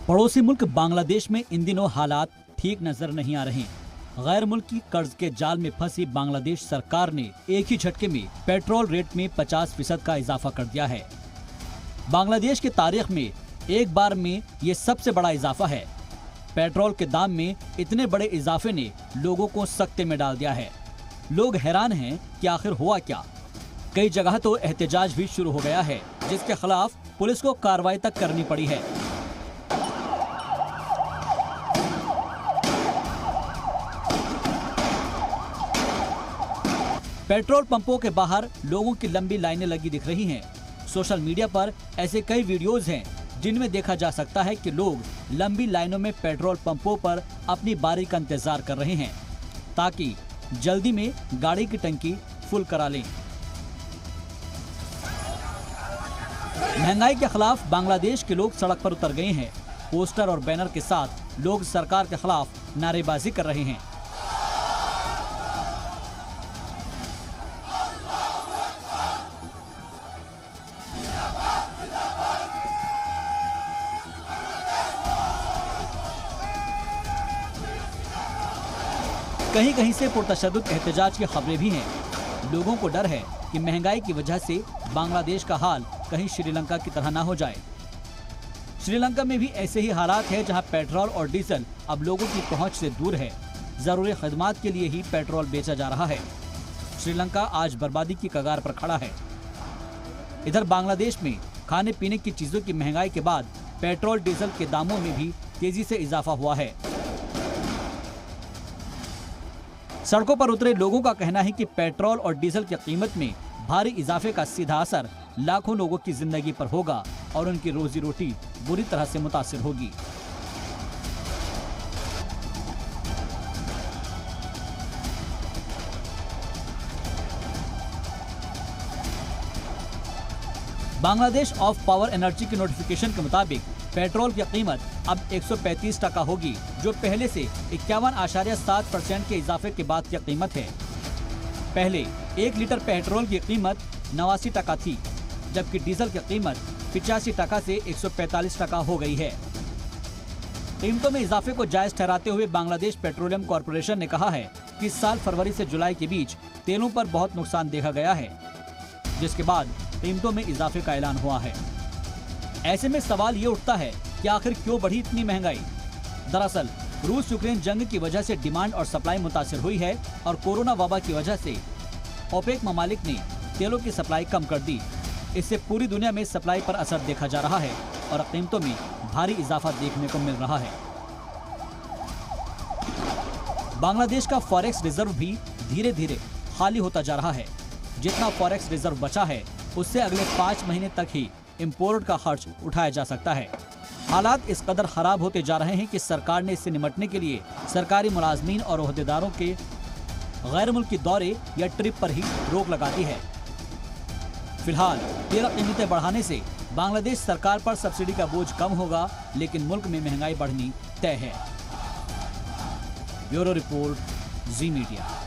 पड़ोसी मुल्क बांग्लादेश में इन दिनों हालात ठीक नजर नहीं आ रहे। गैर मुल्की कर्ज के जाल में फंसी बांग्लादेश सरकार ने एक ही झटके में पेट्रोल रेट में 50% का इजाफा कर दिया है। बांग्लादेश की तारीख में एक बार में ये सबसे बड़ा इजाफा है। पेट्रोल के दाम में इतने बड़े इजाफे ने लोगों को सकते में डाल दिया है। लोग हैरान हैं कि आखिर हुआ क्या। कई जगह तो एहतजाज भी शुरू हो गया है, जिसके खिलाफ पुलिस को कार्रवाई तक करनी पड़ी है। पेट्रोल पंपों के बाहर लोगों की लंबी लाइनें लगी दिख रही हैं। सोशल मीडिया पर ऐसे कई वीडियोज हैं जिनमें देखा जा सकता है कि लोग लंबी लाइनों में पेट्रोल पंपों पर अपनी बारी का इंतजार कर रहे हैं ताकि जल्दी में गाड़ी की टंकी फुल करा लें। महंगाई के खिलाफ बांग्लादेश के लोग सड़क पर उतर गए हैं। पोस्टर और बैनर के साथ लोग सरकार के खिलाफ नारेबाजी कर रहे हैं। कहीं कहीं से पुरतशद्दुद एहतजाज की खबरें भी हैं। लोगों को डर है कि महंगाई की वजह से बांग्लादेश का हाल कहीं श्रीलंका की तरह ना हो जाए। श्रीलंका में भी ऐसे ही हालात है, जहां पेट्रोल और डीजल अब लोगों की पहुंच से दूर है। जरूरी खदमात के लिए ही पेट्रोल बेचा जा रहा है। श्रीलंका आज बर्बादी की कगार पर खड़ा है। इधर बांग्लादेश में खाने पीने की चीजों की महंगाई के बाद पेट्रोल डीजल के दामों में भी तेजी से इजाफा हुआ है। सड़कों पर उतरे लोगों का कहना है कि पेट्रोल और डीजल की कीमत में भारी इजाफे का सीधा असर लाखों लोगों की जिंदगी पर होगा और उनकी रोजी रोटी बुरी तरह से मुतासिर होगी। बांग्लादेश ऑफ पावर एनर्जी की नोटिफिकेशन के मुताबिक पेट्रोल की कीमत अब 135 टका होगी, जो पहले से 51.7% के इजाफे के बाद की कीमत है। पहले 1 लीटर पेट्रोल की कीमत 89 टका थी, जबकि डीजल की कीमत 85 टका से 145 टका हो गई है। कीमतों में इजाफे को जायज ठहराते हुए बांग्लादेश पेट्रोलियम कॉर्पोरेशन ने कहा है कि इस साल फरवरी से जुलाई के बीच तेलों पर बहुत नुकसान देखा गया है, जिसके बाद कीमतों में इजाफे का ऐलान हुआ है। ऐसे में सवाल ये उठता है कि आखिर क्यों बढ़ी इतनी महंगाई। दरअसल रूस यूक्रेन जंग की वजह से डिमांड और सप्लाई मुतासिर हुई है और कोरोना वबा की वजह से ओपेक ममालिक ने तेलों की सप्लाई कम कर दी। इससे पूरी दुनिया में सप्लाई पर असर देखा जा रहा है और कीमतों में भारी इजाफा देखने को मिल रहा है। बांग्लादेश का फॉरेक्स रिजर्व भी धीरे धीरे खाली होता जा रहा है। जितना फॉरेक्स रिजर्व बचा है उससे अगले 5 महीने तक ही इंपोर्ट का खर्च उठाया जा सकता है। हालात इस कदर खराब होते जा रहे हैं कि सरकार ने इससे निपटने के लिए सरकारी मुलाजमीन और ओहदेदारों के गैर मुल्की दौरे या ट्रिप पर ही रोक लगा दी है। फिलहाल तेल कीमतें बढ़ाने से बांग्लादेश सरकार पर सब्सिडी का बोझ कम होगा, लेकिन मुल्क में महंगाई बढ़नी तय है। ब्यूरो रिपोर्ट, जी मीडिया।